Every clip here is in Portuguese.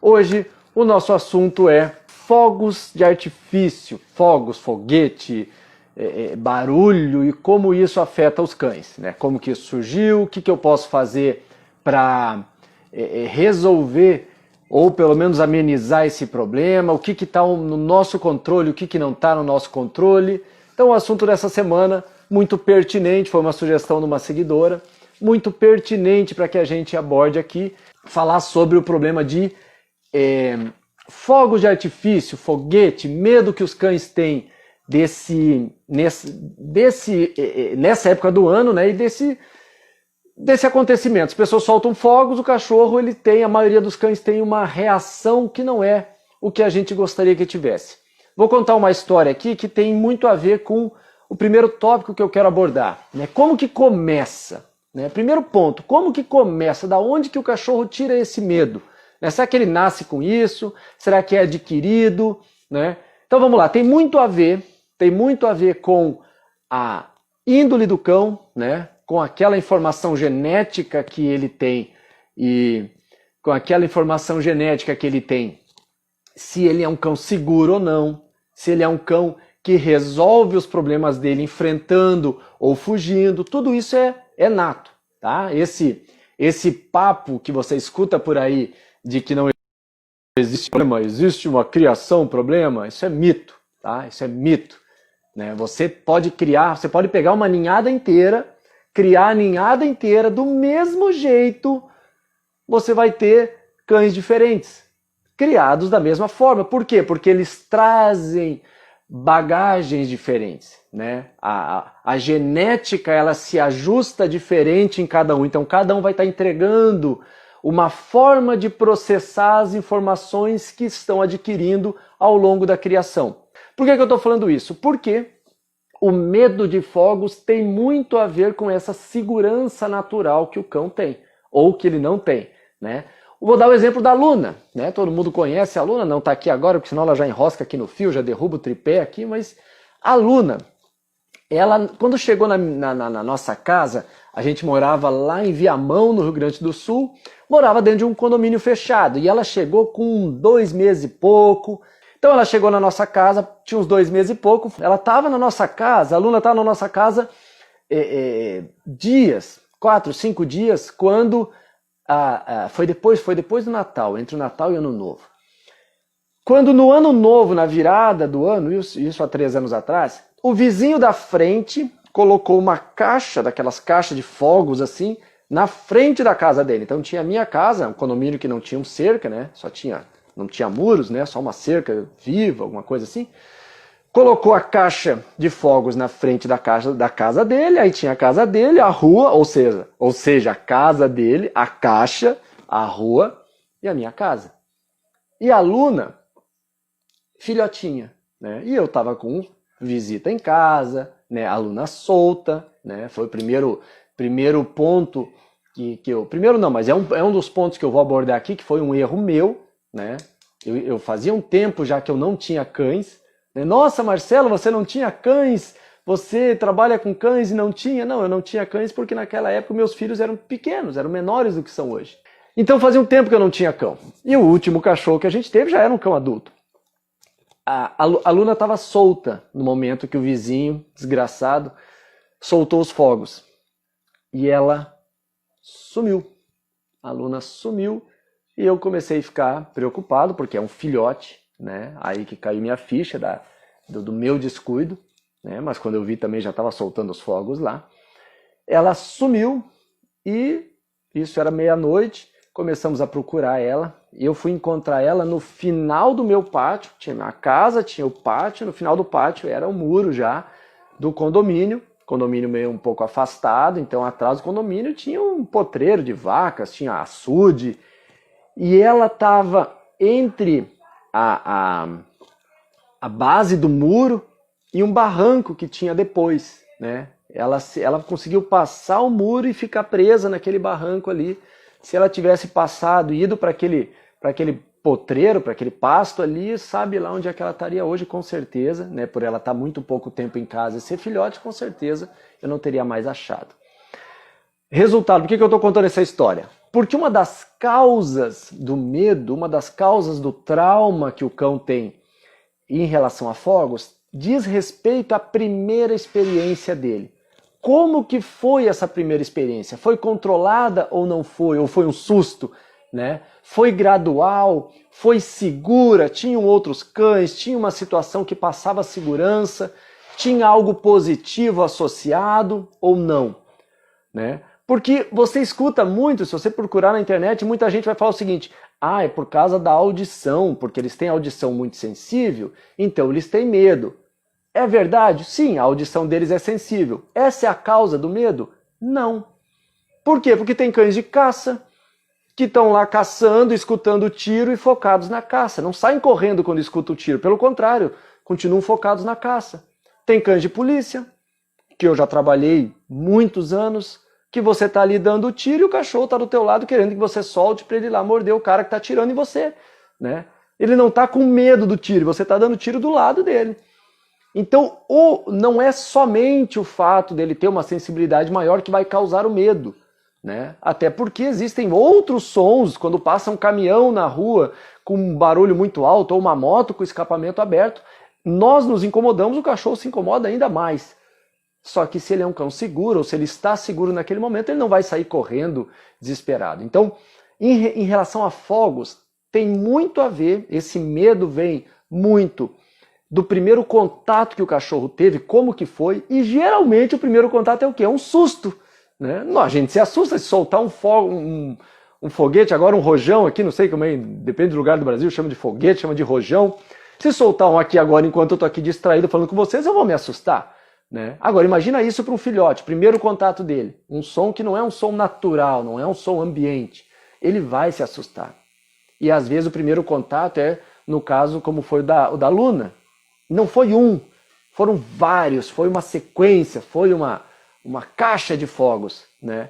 Hoje o nosso assunto é fogos de artifício, fogos, foguete, barulho e como isso afeta os cães, né? Como que isso surgiu, o que eu posso fazer para resolver ou pelo menos amenizar esse problema, o que está no nosso controle, o que não está no nosso controle. Então o assunto dessa semana, muito pertinente, foi uma sugestão de uma seguidora, muito pertinente para que a gente aborde aqui, falar sobre o problema de fogos de artifício, foguete, medo que os cães têm nessa época do ano, né, e desse acontecimento. As pessoas soltam fogos, o cachorro, a maioria dos cães tem uma reação que não é o que a gente gostaria que tivesse. Vou contar uma história aqui que tem muito a ver com o primeiro tópico que eu quero abordar, né? Como que começa? Né? Primeiro ponto, como que começa? Da onde que o cachorro tira esse medo? Né? Será que ele nasce com isso? Será que é adquirido? Né? Então vamos lá, tem muito a ver com a índole do cão, né? Com aquela informação genética que ele tem se ele é um cão seguro ou não, se ele é um cão que resolve os problemas dele enfrentando ou fugindo, tudo isso é nato, tá? Esse papo que você escuta por aí de que não existe problema, existe uma criação problema, isso é mito, tá? Isso é mito, né? Você pode pegar uma ninhada inteira, criar a ninhada inteira do mesmo jeito, você vai ter cães diferentes, criados da mesma forma. Por quê? Porque eles trazem bagagens diferentes, né? A genética, ela se ajusta diferente em cada um, então cada um vai estar entregando uma forma de processar as informações que estão adquirindo ao longo da criação. Por que eu estou falando isso? Porque o medo de fogos tem muito a ver com essa segurança natural que o cão tem, ou que ele não tem, né? Vou dar o exemplo da Luna, né? Todo mundo conhece a Luna, não está aqui agora, porque senão ela já enrosca aqui no fio, já derruba o tripé aqui, mas a Luna, ela, quando chegou na nossa casa, a gente morava lá em Viamão, no Rio Grande do Sul, morava dentro de um condomínio fechado, e ela chegou com 2 meses e pouco. Então ela chegou na nossa casa, tinha uns 2 meses e pouco, ela estava na nossa casa, a Luna estava na nossa casa dias, 4, 5 dias, quando foi depois do Natal, entre o Natal e o Ano Novo. Quando no Ano Novo, na virada do ano, isso há 3 anos atrás, o vizinho da frente colocou uma caixa, daquelas caixas de fogos assim, na frente da casa dele. Então tinha a minha casa, um condomínio que não tinha um cerca, né? Não tinha muros, né? Só uma cerca viva, alguma coisa assim. Colocou a caixa de fogos na frente da casa dele, aí tinha a casa dele, a rua, ou seja, a casa dele, a caixa, a rua e a minha casa. E a Luna, filhotinha, né? E eu tava com visita em casa, né? A Luna solta, né? Foi o primeiro ponto primeiro não, mas é um dos pontos que eu vou abordar aqui, que foi um erro meu, né? Eu fazia um tempo já que eu não tinha cães. Nossa, Marcelo, você não tinha cães? Você trabalha com cães e não tinha? Não, eu não tinha cães porque naquela época meus filhos eram pequenos, eram menores do que são hoje. Então fazia um tempo que eu não tinha cão. E o último cachorro que a gente teve já era um cão adulto. A Luna estava solta no momento que o vizinho, desgraçado, soltou os fogos. E ela sumiu. A Luna sumiu e eu comecei a ficar preocupado, porque é um filhote, né? Aí que caiu minha ficha do meu descuido, né? Mas quando eu vi também já estava soltando os fogos lá. Ela sumiu e isso era meia-noite, começamos a procurar ela. Eu fui encontrar ela no final do meu pátio, tinha a casa, tinha o pátio, no final do pátio era o muro já do condomínio meio um pouco afastado, então atrás do condomínio tinha um potreiro de vacas, tinha açude, e ela estava entre a base do muro e um barranco que tinha depois, né? Ela conseguiu passar o muro e ficar presa naquele barranco ali. Se ela tivesse passado e ido para aquele potreiro, para aquele pasto ali, sabe lá onde é que ela estaria hoje, com certeza, né? Por ela estar muito pouco tempo em casa e ser filhote, com certeza eu não teria mais achado. Resultado, por que eu estou contando essa história? Porque uma das causas do medo, uma das causas do trauma que o cão tem em relação a fogos, diz respeito à primeira experiência dele. Como que foi essa primeira experiência? Foi controlada ou não foi? Ou foi um susto? Né? Foi gradual? Foi segura? Tinham outros cães? Tinha uma situação que passava segurança? Tinha algo positivo associado ou não? Né? Porque você escuta muito, se você procurar na internet, muita gente vai falar o seguinte: é por causa da audição, porque eles têm audição muito sensível, então eles têm medo. É verdade? Sim, a audição deles é sensível. Essa é a causa do medo? Não. Por quê? Porque tem cães de caça que estão lá caçando, escutando o tiro e focados na caça. Não saem correndo quando escutam o tiro, pelo contrário, continuam focados na caça. Tem cães de polícia, que eu já trabalhei muitos anos, que você está ali dando o tiro e o cachorro está do teu lado querendo que você solte para ele ir lá morder o cara que está atirando em você. Né? Ele não está com medo do tiro, você está dando tiro do lado dele. Então, não é somente o fato dele ter uma sensibilidade maior que vai causar o medo. Né? Até porque existem outros sons, quando passa um caminhão na rua com um barulho muito alto ou uma moto com escapamento aberto, nós nos incomodamos, o cachorro se incomoda ainda mais. Só que se ele é um cão seguro, ou se ele está seguro naquele momento, ele não vai sair correndo desesperado. Então, em relação a fogos, tem muito a ver, esse medo vem muito do primeiro contato que o cachorro teve, como que foi, e geralmente o primeiro contato é o quê? É um susto. Né? A gente se assusta se soltar um foguete, agora um rojão aqui, não sei como é, depende do lugar do Brasil, chama de foguete, chama de rojão. Se soltar um aqui agora, enquanto eu estou aqui distraído falando com vocês, eu vou me assustar. Né? Agora, imagina isso para um filhote, primeiro contato dele, um som que não é um som natural, não é um som ambiente, ele vai se assustar. E às vezes o primeiro contato é, no caso, como foi o da Luna, não foi um, foram vários, foi uma sequência, foi uma caixa de fogos. Né?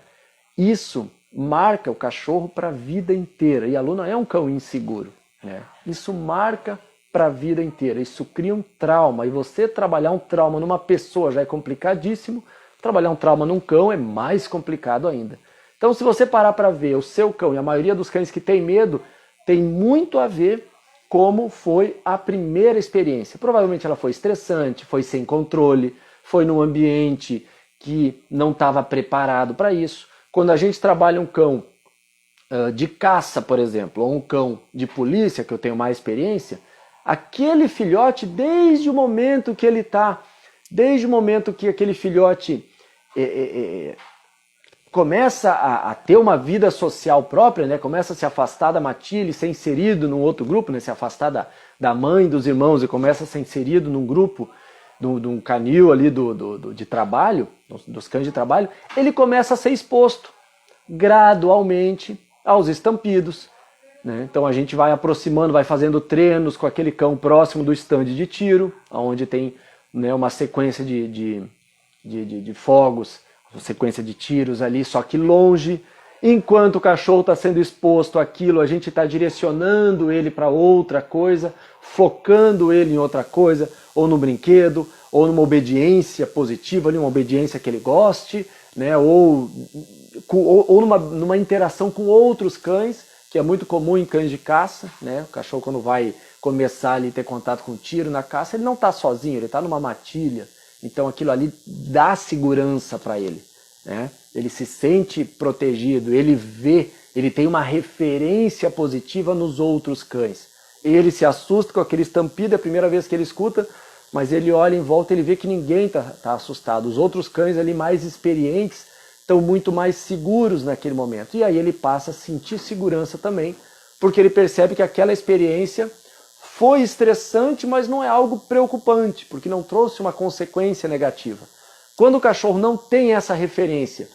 Isso marca o cachorro para a vida inteira, e a Luna é um cão inseguro. Né? Isso marca para a vida inteira. Isso cria um trauma. E você trabalhar um trauma numa pessoa já é complicadíssimo. Trabalhar um trauma num cão é mais complicado ainda. Então, se você parar para ver o seu cão, e a maioria dos cães que tem medo, tem muito a ver como foi a primeira experiência. Provavelmente ela foi estressante, foi sem controle, foi num ambiente que não estava preparado para isso. Quando a gente trabalha um cão de caça, por exemplo, ou um cão de polícia, que eu tenho mais experiência, aquele filhote, desde o momento que ele está, desde o momento que aquele filhote começa a ter uma vida social própria, né? Começa a se afastar da matilha e ser inserido num outro grupo, né? Se afastar da mãe, dos irmãos, e começa a ser inserido num grupo, de um canil ali de trabalho, dos cães de trabalho, ele começa a ser exposto gradualmente aos estampidos. Né? Então a gente vai aproximando, vai fazendo treinos com aquele cão próximo do estande de tiro, onde tem, né, uma sequência de fogos, uma sequência de tiros ali, só que longe. Enquanto o cachorro está sendo exposto àquilo, a gente está direcionando ele para outra coisa, focando ele em outra coisa, ou no brinquedo, ou numa obediência positiva, uma obediência que ele goste, né? ou numa interação com outros cães, que é muito comum em cães de caça. Né? O cachorro, quando vai começar ali a ter contato com o tiro na caça, ele não está sozinho, ele está numa matilha. Então aquilo ali dá segurança para ele. Né? Ele se sente protegido, ele vê, ele tem uma referência positiva nos outros cães. Ele se assusta com aquele estampido, é a primeira vez que ele escuta, mas ele olha em volta e ele vê que ninguém está assustado. Os outros cães ali mais experientes estão muito mais seguros naquele momento. E aí ele passa a sentir segurança também, porque ele percebe que aquela experiência foi estressante, mas não é algo preocupante, porque não trouxe uma consequência negativa. Quando o cachorro não tem essa referência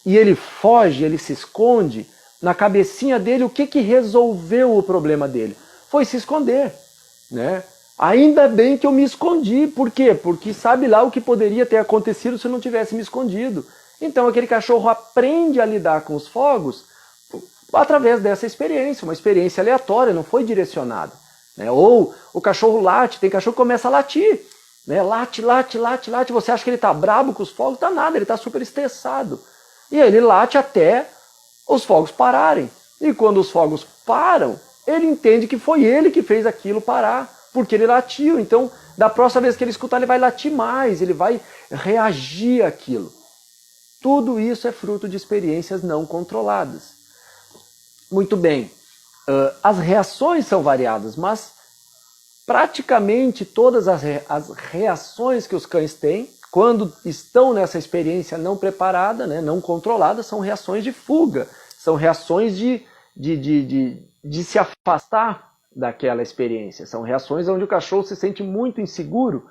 e ele foge, ele se esconde, na cabecinha dele o que resolveu o problema dele? Foi se esconder. Né? Ainda bem que eu me escondi. Por quê? Porque sabe lá o que poderia ter acontecido se eu não tivesse me escondido. Então aquele cachorro aprende a lidar com os fogos através dessa experiência, uma experiência aleatória, não foi direcionada. Né? Ou o cachorro late, tem cachorro que começa a latir. Né? Late, você acha que ele está brabo com os fogos? Está nada, ele está super estressado. E ele late até os fogos pararem. E quando os fogos param, ele entende que foi ele que fez aquilo parar, porque ele latiu. Então, da próxima vez que ele escutar, ele vai latir mais, ele vai reagir àquilo. Tudo isso é fruto de experiências não controladas. Muito bem, as reações são variadas, mas praticamente todas as reações que os cães têm, quando estão nessa experiência não preparada, né, não controlada, são reações de fuga, são reações de se afastar daquela experiência, são reações onde o cachorro se sente muito inseguro,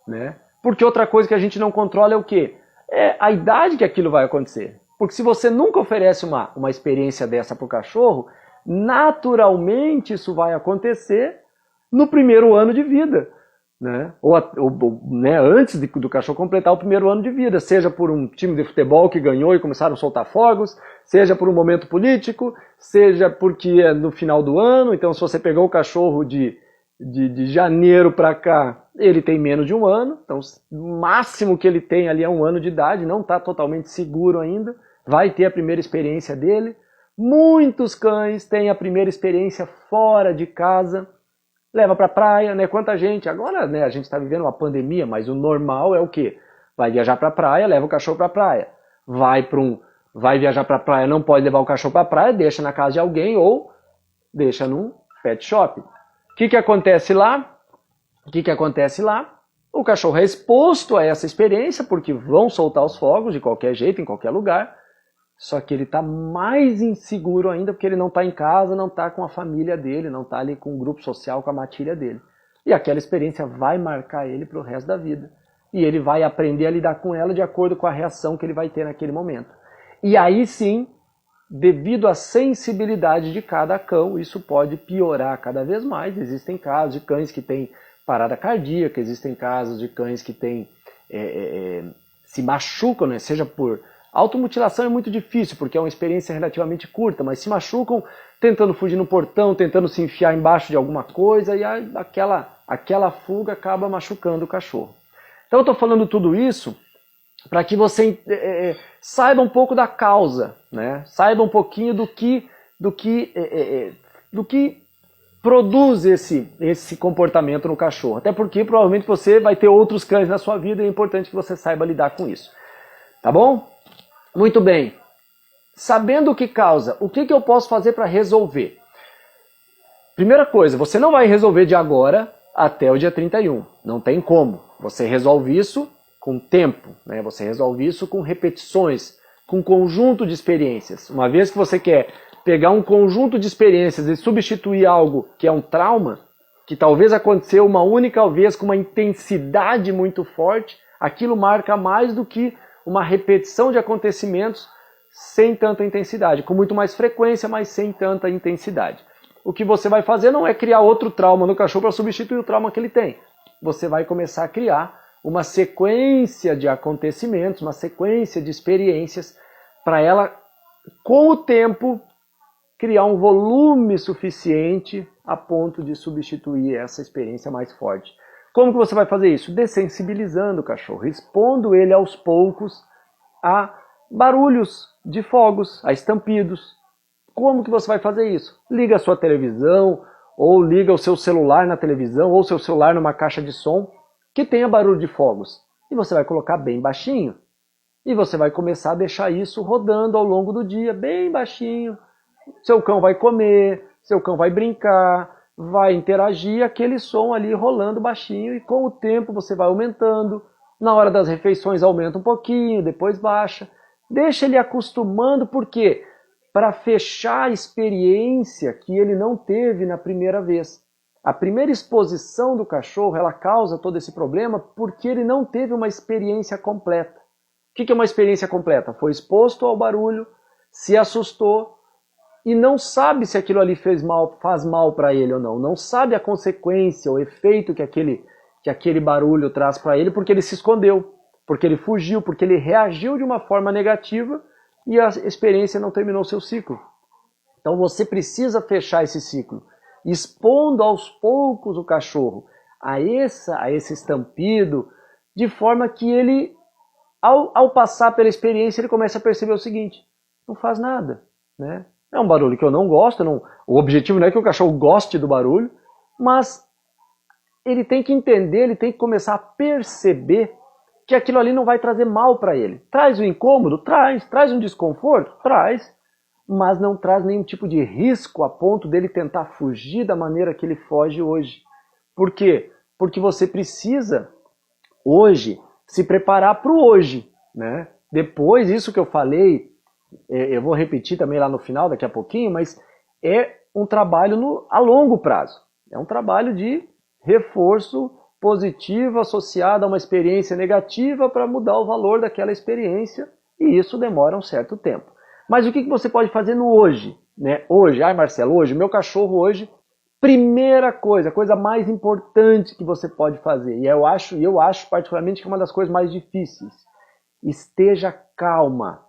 né? Porque outra coisa que a gente não controla é o quê? É a idade que aquilo vai acontecer. Porque se você nunca oferece uma experiência dessa para o cachorro, naturalmente isso vai acontecer no primeiro ano de vida, né? Ou né, antes do cachorro completar o primeiro ano de vida, seja por um time de futebol que ganhou e começaram a soltar fogos, seja por um momento político, seja porque é no final do ano. Então, se você pegou o cachorro de janeiro para cá, ele tem menos de um ano, então o máximo que ele tem ali é um ano de idade, não está totalmente seguro ainda, vai ter a primeira experiência dele. Muitos cães têm a primeira experiência fora de casa, leva para a praia, né? Quanta gente, agora, né, a gente está vivendo uma pandemia, mas o normal é o quê? Vai viajar para a praia, leva o cachorro para a praia. Vai viajar para a praia, não pode levar o cachorro para a praia, deixa na casa de alguém ou deixa num pet shop. O que acontece lá? O cachorro é exposto a essa experiência, porque vão soltar os fogos de qualquer jeito, em qualquer lugar. Só que ele está mais inseguro ainda, porque ele não está em casa, não está com a família dele, não está ali com o grupo social, com a matilha dele. E aquela experiência vai marcar ele para o resto da vida. E ele vai aprender a lidar com ela de acordo com a reação que ele vai ter naquele momento. E aí sim, devido à sensibilidade de cada cão, isso pode piorar cada vez mais. Existem casos de cães que têm parada cardíaca, existem casos de cães que têm, se machucam, né? Seja por... Automutilação é muito difícil, porque é uma experiência relativamente curta, mas se machucam tentando fugir no portão, tentando se enfiar embaixo de alguma coisa, e aquela fuga acaba machucando o cachorro. Então eu estou falando tudo isso para que você saiba um pouco da causa, né? Saiba um pouquinho do que produz esse comportamento no cachorro. Até porque provavelmente você vai ter outros cães na sua vida e é importante que você saiba lidar com isso. Tá bom? Muito bem. Sabendo o que causa, o que eu posso fazer para resolver? Primeira coisa, você não vai resolver de agora até o dia 31. Não tem como. Você resolve isso com tempo, né? Você resolve isso com repetições, com um conjunto de experiências. Uma vez que você quer pegar um conjunto de experiências e substituir algo que é um trauma, que talvez aconteceu uma única vez com uma intensidade muito forte, aquilo marca mais do que uma repetição de acontecimentos sem tanta intensidade, com muito mais frequência, mas sem tanta intensidade. O que você vai fazer não é criar outro trauma no cachorro para substituir o trauma que ele tem. Você vai começar a criar uma sequência de acontecimentos, uma sequência de experiências, para ela, com o tempo, criar um volume suficiente a ponto de substituir essa experiência mais forte. Como que você vai fazer isso? Dessensibilizando o cachorro, expondo ele aos poucos a barulhos de fogos, a estampidos. Como que você vai fazer isso? Liga a sua televisão, ou liga o seu celular na televisão, ou o seu celular numa caixa de som que tenha barulho de fogos. E você vai colocar bem baixinho. E você vai começar a deixar isso rodando ao longo do dia, bem baixinho. Seu cão vai comer, seu cão vai brincar, vai interagir, aquele som ali rolando baixinho, e com o tempo você vai aumentando. Na hora das refeições aumenta um pouquinho, depois baixa. Deixa ele acostumando, por quê? Para fechar a experiência que ele não teve na primeira vez. A primeira exposição do cachorro, ela causa todo esse problema porque ele não teve uma experiência completa. O que é uma experiência completa? Foi exposto ao barulho, se assustou, e não sabe se aquilo ali faz mal para ele ou não. Não sabe a consequência, o efeito que aquele barulho traz para ele, porque ele se escondeu, porque ele fugiu, porque ele reagiu de uma forma negativa e a experiência não terminou seu ciclo. Então você precisa fechar esse ciclo, expondo aos poucos o cachorro a esse estampido, de forma que ele ao passar pela experiência, ele começa a perceber o seguinte: não faz nada, né? É um barulho que eu não gosto, o objetivo não é que o cachorro goste do barulho, mas ele tem que entender, ele tem que começar a perceber que aquilo ali não vai trazer mal para ele. Traz um incômodo? Traz um desconforto? Traz, mas não traz nenhum tipo de risco a ponto dele tentar fugir da maneira que ele foge hoje. Por quê? Porque você precisa, hoje, se preparar para o hoje, né? Depois, isso que eu falei, eu vou repetir também lá no final, daqui a pouquinho, mas é um trabalho a longo prazo. É um trabalho de reforço positivo associado a uma experiência negativa para mudar o valor daquela experiência, e isso demora um certo tempo. Mas o que você pode fazer no hoje? Né? Hoje, Marcelo, hoje, meu cachorro hoje, primeira coisa, a coisa mais importante que você pode fazer, e eu acho particularmente que é uma das coisas mais difíceis: esteja calma.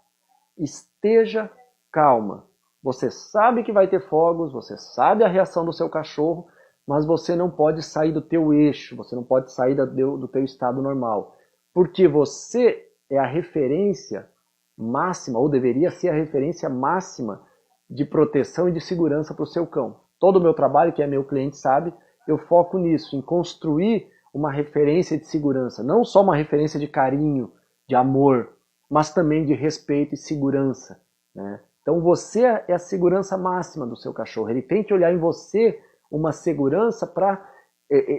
Esteja calma. Você sabe que vai ter fogos, você sabe a reação do seu cachorro, mas você não pode sair do teu eixo, você não pode sair do teu estado normal. Porque você é a referência máxima, ou deveria ser a referência máxima de proteção e de segurança para o seu cão. Todo o meu trabalho, que é meu cliente sabe, eu foco nisso, em construir uma referência de segurança. Não só uma referência de carinho, de amor, mas também de respeito e segurança, né? Então você é a segurança máxima do seu cachorro. Ele tem que olhar em você uma segurança para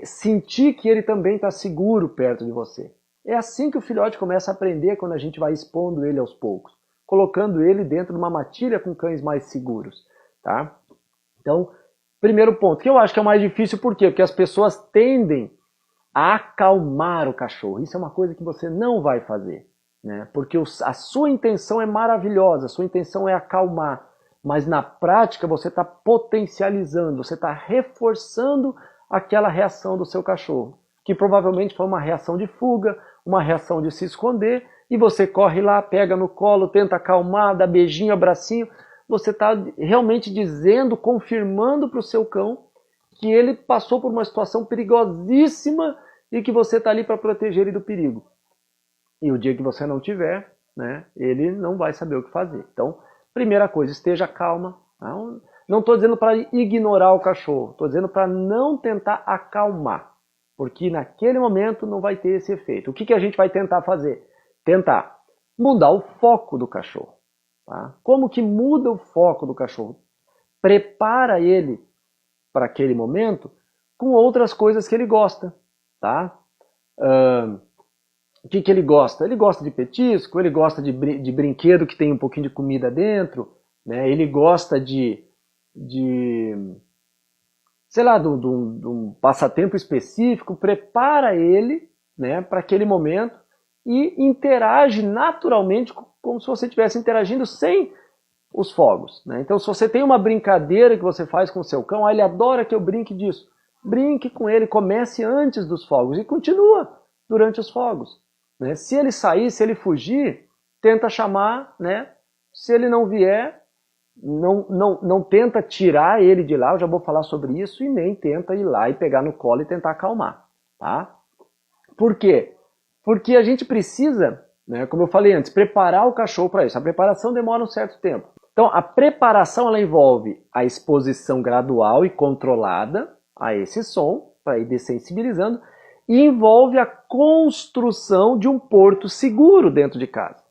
sentir que ele também está seguro perto de você. É assim que o filhote começa a aprender, quando a gente vai expondo ele aos poucos, colocando ele dentro de uma matilha com cães mais seguros, tá? Então, primeiro ponto, que eu acho que é o mais difícil, por quê? Porque as pessoas tendem a acalmar o cachorro. Isso é uma coisa que você não vai fazer, né? Porque a sua intenção é maravilhosa, a sua intenção é acalmar, mas na prática você está potencializando, você está reforçando aquela reação do seu cachorro, que provavelmente foi uma reação de fuga, uma reação de se esconder, e você corre lá, pega no colo, tenta acalmar, dá beijinho, abracinho. Você está realmente dizendo, confirmando para o seu cão que ele passou por uma situação perigosíssima e que você está ali para proteger ele do perigo. E o dia que você não tiver, né, ele não vai saber o que fazer. Então, primeira coisa, esteja calma. Não estou dizendo para ignorar o cachorro, estou dizendo para não tentar acalmar, porque naquele momento não vai ter esse efeito. O que a gente vai tentar fazer? Tentar mudar o foco do cachorro. Tá? Como que muda o foco do cachorro? Prepara ele para aquele momento com outras coisas que ele gosta. Tá? O que ele gosta? Ele gosta de petisco, ele gosta de brinquedo que tem um pouquinho de comida dentro, né? Ele gosta de sei lá, de um passatempo específico. Prepara ele, né, para aquele momento e interage naturalmente, como se você estivesse interagindo sem os fogos, né? Então, se você tem uma brincadeira que você faz com o seu cão, ele adora que eu brinque disso. Brinque com ele, comece antes dos fogos e continua durante os fogos, né? Se ele sair, se ele fugir, tenta chamar, né? Se ele não vier, não tenta tirar ele de lá, eu já vou falar sobre isso, e nem tenta ir lá e pegar no colo e tentar acalmar, tá? Por quê? Porque a gente precisa, né, como eu falei antes, preparar o cachorro para isso. A preparação demora um certo tempo. Então, a preparação ela envolve a exposição gradual e controlada a esse som, para ir dessensibilizando, e envolve a construção de um porto seguro dentro de casa,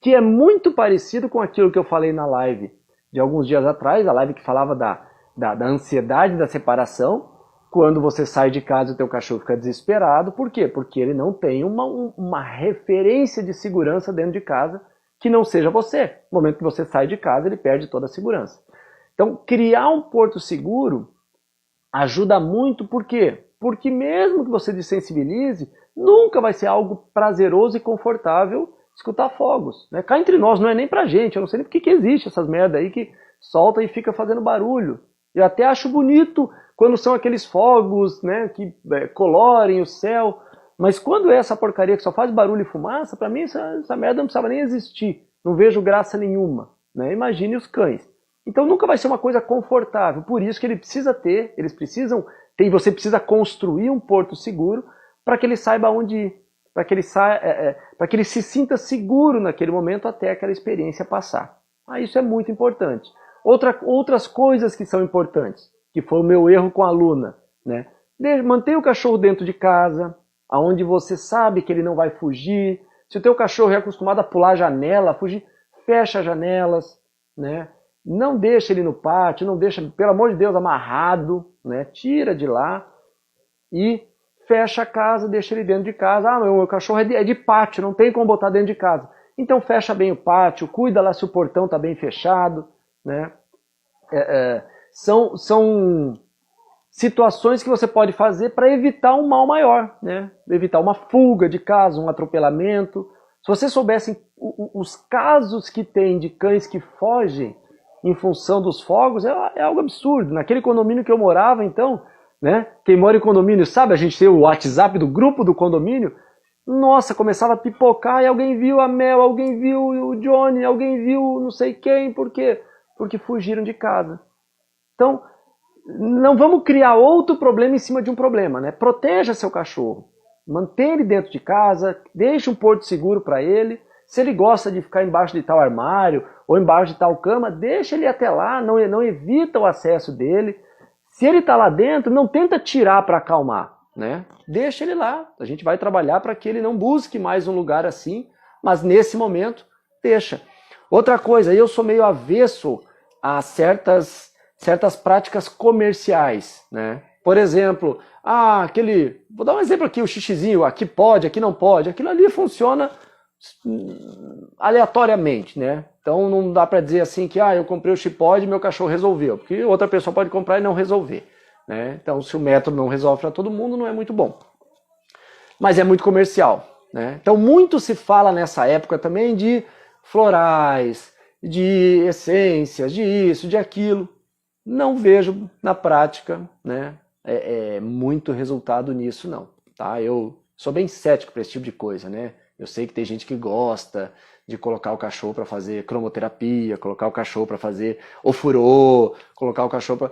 que é muito parecido com aquilo que eu falei na live de alguns dias atrás, a live que falava da ansiedade da separação. Quando você sai de casa, o teu cachorro fica desesperado. Por quê? Porque ele não tem uma referência de segurança dentro de casa que não seja você. No momento que você sai de casa, ele perde toda a segurança. Então, criar um porto seguro ajuda muito. Por quê? Porque mesmo que você desensibilize, nunca vai ser algo prazeroso e confortável escutar fogos, né? Cá entre nós, não é nem pra gente. Eu não sei nem por que existe essas merda aí que solta e fica fazendo barulho. Eu até acho bonito quando são aqueles fogos, né, que colorem o céu, mas quando é essa porcaria que só faz barulho e fumaça, para mim essa merda não precisava nem existir. Não vejo graça nenhuma, né? Imagine os cães. Então nunca vai ser uma coisa confortável. Por isso que eles precisam ter, e você precisa construir um porto seguro para que ele saiba onde ir. para que ele saia, para que ele se sinta seguro naquele momento até aquela experiência passar. Isso é muito importante. Outras coisas que são importantes, que foi o meu erro com a Luna, né? Mantenha o cachorro dentro de casa, aonde você sabe que ele não vai fugir. Se o teu cachorro é acostumado a pular a janela, a fugir, fecha as janelas, né? Não deixa ele no pátio, não deixa, pelo amor de Deus, amarrado, né? Tira de lá e fecha a casa, deixa ele dentro de casa. Meu cachorro é de pátio, não tem como botar dentro de casa. Então fecha bem o pátio, cuida lá se o portão está bem fechado, né? São situações que você pode fazer para evitar um mal maior, né? Evitar uma fuga de casa, um atropelamento. Se vocês soubessem os casos que tem de cães que fogem em função dos fogos, é algo absurdo. Naquele condomínio que eu morava, então, né? Quem mora em condomínio sabe, a gente tem o WhatsApp do grupo do condomínio. Nossa, começava a pipocar e alguém viu a Mel, alguém viu o Johnny, alguém viu não sei quem, por quê? Porque fugiram de casa. Então, não vamos criar outro problema em cima de um problema, né? Proteja seu cachorro, mantenha ele dentro de casa, deixe um porto seguro para ele. Se ele gosta de ficar embaixo de tal armário ou embaixo de tal cama, deixa ele até lá, não evita o acesso dele. Se ele está lá dentro, não tenta tirar para acalmar, né? Deixa ele lá. A gente vai trabalhar para que ele não busque mais um lugar assim, mas nesse momento, deixa. Outra coisa, eu sou meio avesso a certas práticas comerciais, né? Por exemplo, vou dar um exemplo aqui, o xixizinho, aqui pode, aqui não pode. Aquilo ali funciona aleatoriamente, né? Então não dá para dizer assim que eu comprei o xipode e meu cachorro resolveu, porque outra pessoa pode comprar e não resolver, né? Então se o método não resolve para todo mundo, não é muito bom. Mas é muito comercial, né? Então muito se fala nessa época também de florais, de essências, de isso, de aquilo. Não vejo na prática, né, muito resultado nisso não, tá? Eu sou bem cético para esse tipo de coisa, né? Eu sei que tem gente que gosta de colocar o cachorro para fazer cromoterapia, colocar o cachorro para fazer ofurô, colocar o cachorro para...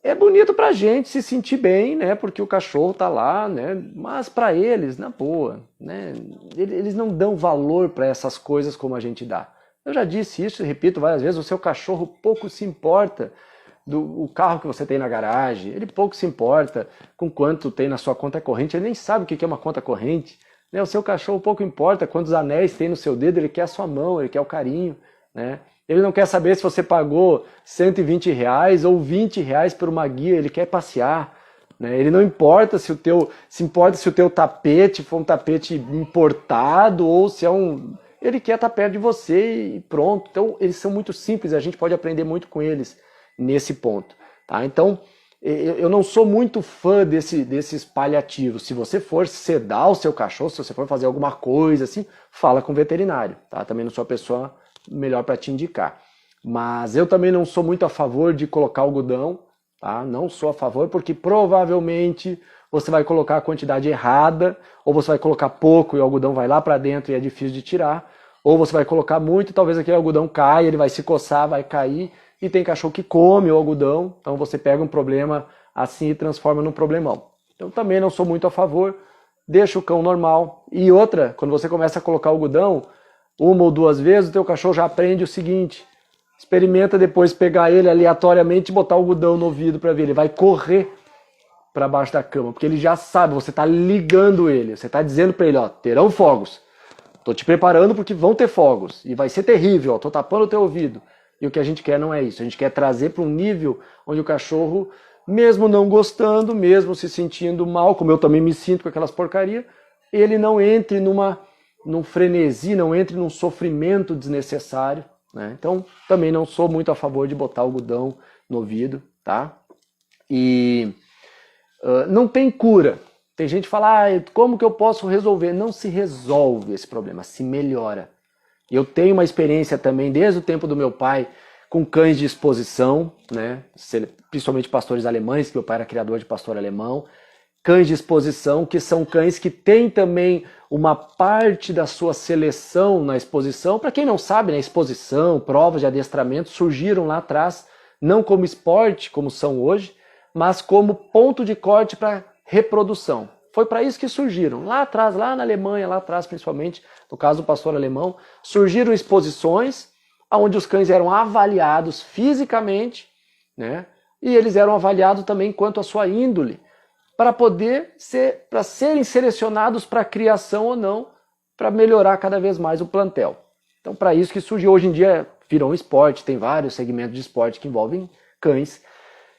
É bonito pra gente se sentir bem, né? Porque o cachorro tá lá, né? Mas para eles, na boa, né? Eles não dão valor para essas coisas como a gente dá. Eu já disse isso e repito várias vezes, o seu cachorro pouco se importa do carro que você tem na garagem, ele pouco se importa com quanto tem na sua conta corrente, ele nem sabe o que é uma conta corrente, né? O seu cachorro pouco importa quantos anéis tem no seu dedo, ele quer a sua mão, ele quer o carinho, né? Ele não quer saber se você pagou R$120 ou R$20 por uma guia, ele quer passear, né? Ele não importa se o teu tapete for um tapete importado ou se é um... Ele quer estar perto de você e pronto. Então eles são muito simples, a gente pode aprender muito com eles nesse ponto, tá? Então, eu não sou muito fã desses paliativos. Se você for sedar o seu cachorro, se você for fazer alguma coisa assim, fala com o veterinário, tá? Também não sou a pessoa melhor para te indicar. Mas eu também não sou muito a favor de colocar algodão, tá? Não sou a favor, porque provavelmente você vai colocar a quantidade errada, ou você vai colocar pouco e o algodão vai lá para dentro e é difícil de tirar, ou você vai colocar muito e talvez aquele algodão caia, ele vai se coçar, vai cair. E tem cachorro que come o algodão, então você pega um problema assim e transforma num problemão. Então também não sou muito a favor, deixa o cão normal. E outra, quando você começa a colocar algodão, 1 ou 2 vezes, o teu cachorro já aprende o seguinte, experimenta depois pegar ele aleatoriamente e botar algodão no ouvido para ver, ele vai correr para baixo da cama, porque ele já sabe, você está ligando ele, você está dizendo para ele, terão fogos, estou te preparando porque vão ter fogos, e vai ser terrível, estou tapando o teu ouvido. E o que a gente quer não é isso, a gente quer trazer para um nível onde o cachorro, mesmo não gostando, mesmo se sentindo mal, como eu também me sinto com aquelas porcarias, ele não entre num frenesi, não entre num sofrimento desnecessário, né? Então, também não sou muito a favor de botar algodão no ouvido, tá? E não tem cura. Tem gente que fala, como que eu posso resolver? Não se resolve esse problema, se melhora. Eu tenho uma experiência também, desde o tempo do meu pai, com cães de exposição, né? Principalmente pastores alemães, que meu pai era criador de pastor alemão. Cães de exposição, que são cães que têm também uma parte da sua seleção na exposição. Para quem não sabe, né, exposição, provas de adestramento surgiram lá atrás, não como esporte, como são hoje, mas como ponto de corte para reprodução. Foi para isso que surgiram. Lá atrás, lá na Alemanha, lá atrás principalmente, no caso do pastor alemão, surgiram exposições onde os cães eram avaliados fisicamente, né? E eles eram avaliados também quanto à sua índole, para serem selecionados para criação ou não, para melhorar cada vez mais o plantel. Então, para isso que surgiu. Hoje em dia, virou um esporte, tem vários segmentos de esporte que envolvem cães,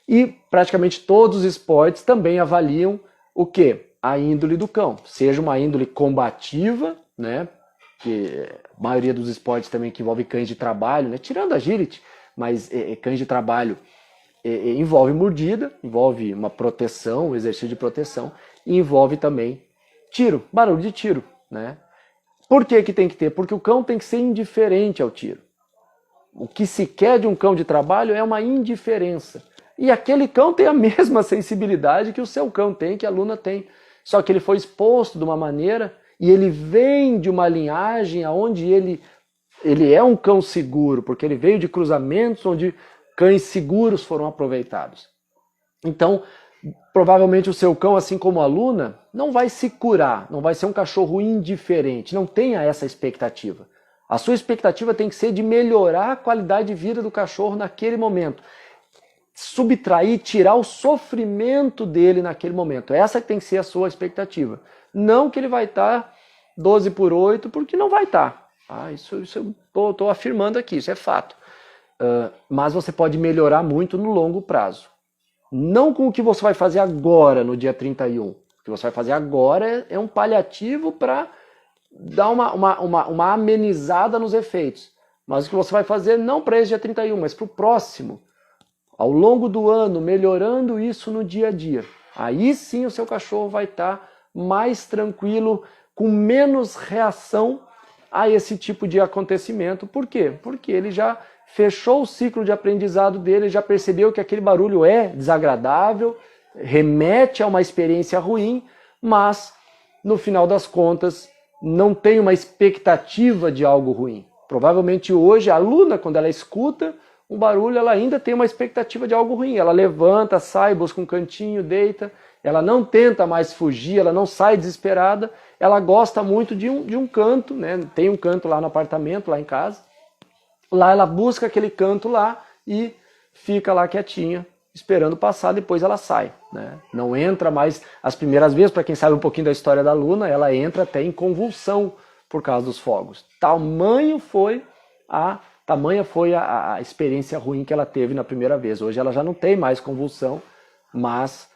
e praticamente todos os esportes também avaliam o quê? A índole do cão, seja uma índole combativa, né? Que a maioria dos esportes também que envolve cães de trabalho, né? Tirando a agility, mas cães de trabalho envolve mordida, envolve uma proteção, um exercício de proteção, e envolve também tiro, barulho de tiro, né? Por que que tem que ter? Porque o cão tem que ser indiferente ao tiro. O que se quer de um cão de trabalho é uma indiferença. E aquele cão tem a mesma sensibilidade que o seu cão tem, que a Luna tem. Só que ele foi exposto de uma maneira e ele vem de uma linhagem onde ele é um cão seguro, porque ele veio de cruzamentos onde cães seguros foram aproveitados. Então, provavelmente o seu cão, assim como a Luna, não vai se curar, não vai ser um cachorro indiferente, não tenha essa expectativa. A sua expectativa tem que ser de melhorar a qualidade de vida do cachorro naquele momento. Subtrair, tirar o sofrimento dele naquele momento. Essa que tem que ser a sua expectativa. Não que ele vai estar 12/8, porque não vai estar. Isso eu estou afirmando aqui, isso é fato. Mas você pode melhorar muito no longo prazo. Não com o que você vai fazer agora, no dia 31. O que você vai fazer agora é um paliativo para dar uma amenizada nos efeitos. Mas o que você vai fazer não para esse dia 31, mas para o próximo. Ao longo do ano, melhorando isso no dia a dia. Aí sim o seu cachorro vai estar mais tranquilo, com menos reação a esse tipo de acontecimento. Por quê? Porque ele já fechou o ciclo de aprendizado dele, já percebeu que aquele barulho é desagradável, remete a uma experiência ruim, mas no final das contas não tem uma expectativa de algo ruim. Provavelmente hoje a Luna, quando ela escuta um barulho, ela ainda tem uma expectativa de algo ruim. Ela levanta, sai, busca um cantinho, deita. Ela não tenta mais fugir, ela não sai desesperada. Ela gosta muito de um canto, né? Tem um canto lá no apartamento, lá em casa. Lá ela busca aquele canto lá e fica lá quietinha, esperando passar, depois ela sai, né? Não entra mais. As primeiras vezes, para quem sabe um pouquinho da história da Luna, ela entra até em convulsão por causa dos fogos. Tamanha foi a experiência ruim que ela teve na primeira vez. Hoje ela já não tem mais convulsão, mas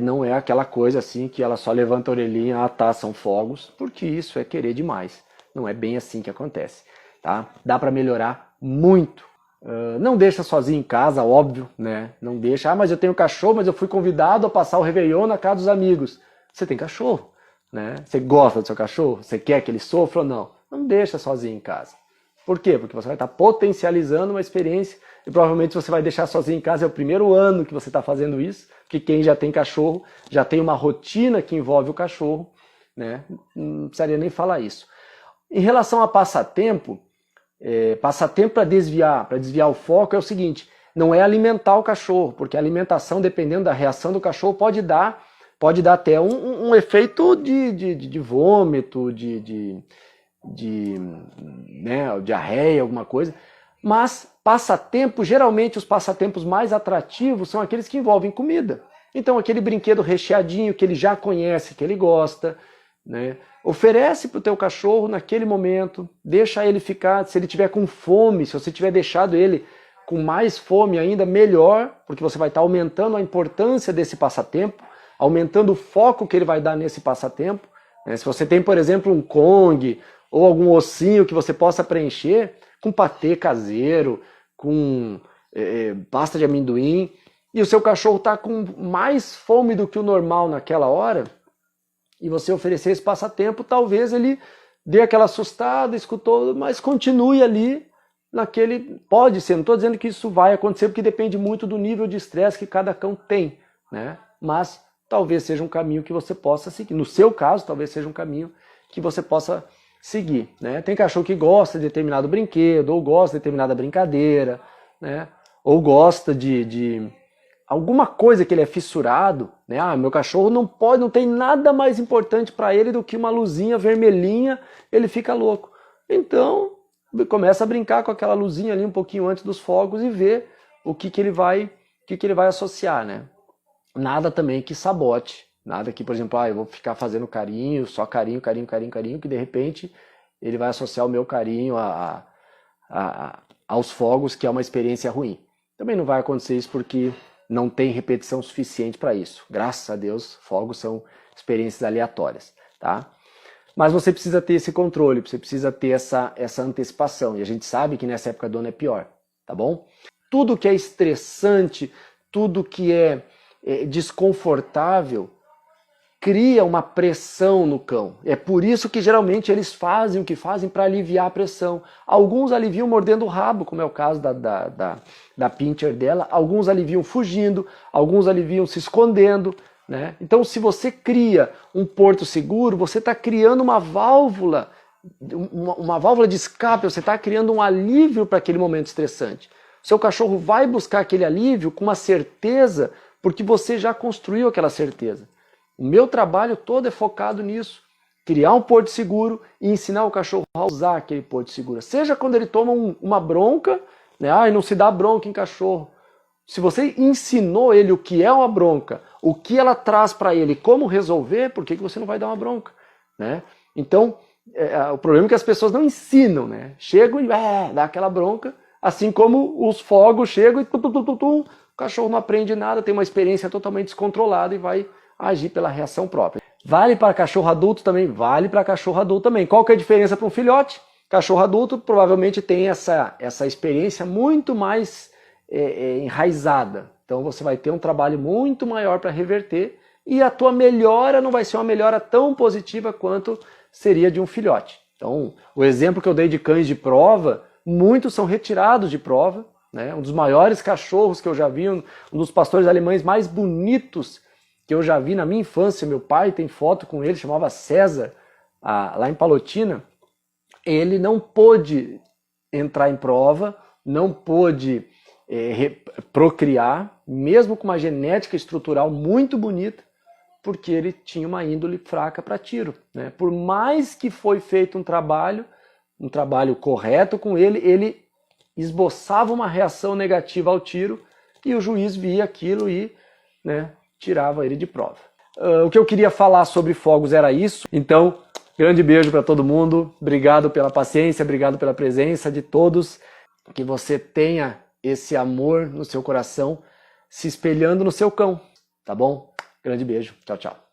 não é aquela coisa assim que ela só levanta a orelhinha, são fogos, porque isso é querer demais. Não é bem assim que acontece, tá? Dá para melhorar muito. Não deixa sozinho em casa, óbvio, né? Não deixa, mas eu tenho cachorro, mas eu fui convidado a passar o Réveillon na casa dos amigos. Você tem cachorro, né? Você gosta do seu cachorro? Você quer que ele sofra ou não? Não deixa sozinho em casa. Por quê? Porque você vai estar potencializando uma experiência e provavelmente você vai deixar sozinho em casa. É o primeiro ano que você está fazendo isso, porque quem já tem cachorro já tem uma rotina que envolve o cachorro, né? Não precisaria nem falar isso. Em relação a passatempo para desviar o foco é o seguinte: não é alimentar o cachorro, porque a alimentação, dependendo da reação do cachorro, pode dar até um efeito de vômito, diarreia, alguma coisa. Mas passatempo, geralmente os passatempos mais atrativos são aqueles que envolvem comida. Então aquele brinquedo recheadinho que ele já conhece, que ele gosta, né? Oferece para o teu cachorro naquele momento, deixa ele ficar, se ele tiver com fome, se você tiver deixado ele com mais fome ainda, melhor, porque você vai estar aumentando a importância desse passatempo, aumentando o foco que ele vai dar nesse passatempo. Se você tem, por exemplo, um Kong ou algum ossinho que você possa preencher com patê caseiro, com pasta de amendoim, e o seu cachorro está com mais fome do que o normal naquela hora, e você oferecer esse passatempo, talvez ele dê aquela assustada, escutou, mas continue ali naquele... Pode ser, não estou dizendo que isso vai acontecer, porque depende muito do nível de estresse que cada cão tem, né? Mas talvez seja um caminho que você possa seguir. No seu caso, talvez seja um caminho que você possa seguir, né? Tem cachorro que gosta de determinado brinquedo, ou gosta de determinada brincadeira, né? Ou gosta de alguma coisa que ele é fissurado, né? Ah, meu cachorro não tem nada mais importante para ele do que uma luzinha vermelhinha, ele fica louco. Então, começa a brincar com aquela luzinha ali um pouquinho antes dos fogos e ver o que ele vai associar, né? Nada também que sabote, nada que, por exemplo, eu vou ficar fazendo carinho, só carinho, que de repente ele vai associar o meu carinho aos fogos, que é uma experiência ruim. Também não vai acontecer isso porque não tem repetição suficiente para isso. Graças a Deus, fogos são experiências aleatórias, tá? Mas você precisa ter esse controle, você precisa ter essa antecipação. E a gente sabe que nessa época do ano é pior, tá bom? Tudo que é estressante, tudo que é desconfortável, cria uma pressão no cão. É por isso que geralmente eles fazem o que fazem para aliviar a pressão. Alguns aliviam mordendo o rabo, como é o caso da pincher dela. Alguns aliviam fugindo, alguns aliviam se escondendo, né? Então, se você cria um porto seguro, você está criando uma válvula de escape, você está criando um alívio para aquele momento estressante. Seu cachorro vai buscar aquele alívio com uma certeza, porque você já construiu aquela certeza. O meu trabalho todo é focado nisso. Criar um porto seguro e ensinar o cachorro a usar aquele porto seguro. Seja quando ele toma uma bronca, né? Não se dá bronca em cachorro. Se você ensinou ele o que é uma bronca, o que ela traz para ele, como resolver, por que você não vai dar uma bronca? Né? Então, o problema é que as pessoas não ensinam, né? Chegam e dá aquela bronca, assim como os fogos chegam e o cachorro não aprende nada, tem uma experiência totalmente descontrolada e vai agir pela reação própria. Vale para cachorro adulto também? Vale para cachorro adulto também. Qual que é a diferença para um filhote? Cachorro adulto provavelmente tem essa experiência muito mais enraizada. Então você vai ter um trabalho muito maior para reverter e a tua melhora não vai ser uma melhora tão positiva quanto seria de um filhote. Então, o exemplo que eu dei de cães de prova, muitos são retirados de prova, né? Um dos maiores cachorros que eu já vi, um dos pastores alemães mais bonitos que eu já vi na minha infância, meu pai tem foto com ele, chamava César, lá em Palotina. Ele não pôde entrar em prova, não pôde procriar, mesmo com uma genética estrutural muito bonita, porque ele tinha uma índole fraca para tiro, né? Por mais que foi feito um trabalho correto com ele, ele esboçava uma reação negativa ao tiro e o juiz via aquilo e, né, tirava ele de prova. O que eu queria falar sobre fogos era isso. Então, grande beijo para todo mundo. Obrigado pela paciência, obrigado pela presença de todos. Que você tenha esse amor no seu coração se espelhando no seu cão, tá bom? Grande beijo. Tchau, tchau.